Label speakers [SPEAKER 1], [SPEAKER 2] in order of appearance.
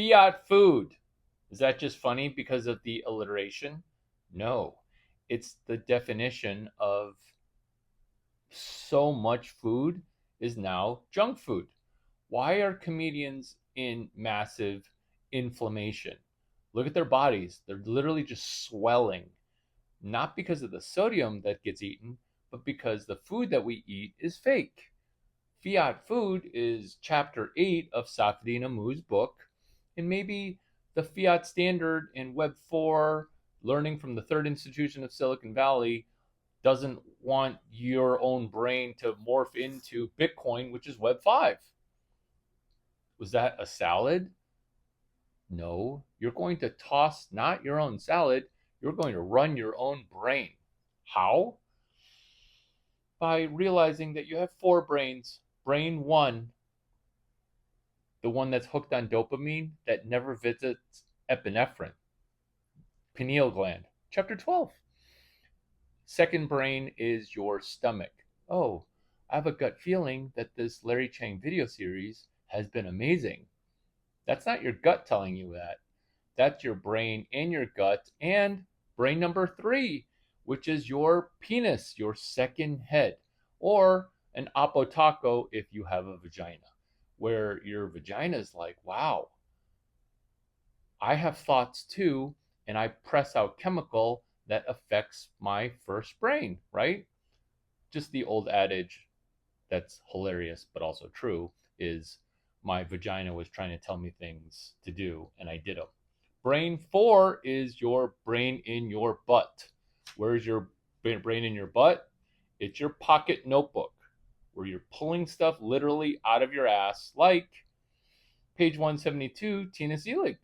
[SPEAKER 1] Fiat food. Is that just funny because of the alliteration? No. It's the definition of so much food is now junk food. Why are comedians in massive inflammation? Look at their bodies. They're literally just swelling, not because of the sodium that gets eaten, but because the food that we eat is fake. Fiat food is chapter 8 of Safdie Namu's book, and maybe the Fiat standard in Web 4, learning from the third institution of Silicon Valley, doesn't want your own brain to morph into Bitcoin, which is Web 5. Was that a salad? No. You're going to toss not your own salad, you're going to run your own brain. How? By realizing that you have four brains. Brain one, the one that's hooked on dopamine that never visits epinephrine, pineal gland. Chapter 12. Second brain is your stomach. Oh, I have a gut feeling that this Larry Chang video series has been amazing. That's not your gut telling you that. That's your brain and your gut and brain number 3, which is your penis, your second head, or an apotaco if you have a vagina, where your vagina is like, wow, I have thoughts too, and I press out chemical that affects my first brain, right? Just the old adage that's hilarious but also true is my vagina was trying to tell me things to do and I did them. Brain 4 is your brain in your butt. Where's your brain in your butt? It's your pocket notebook where you're pulling stuff literally out of your ass, like page 172, Tina Seelig.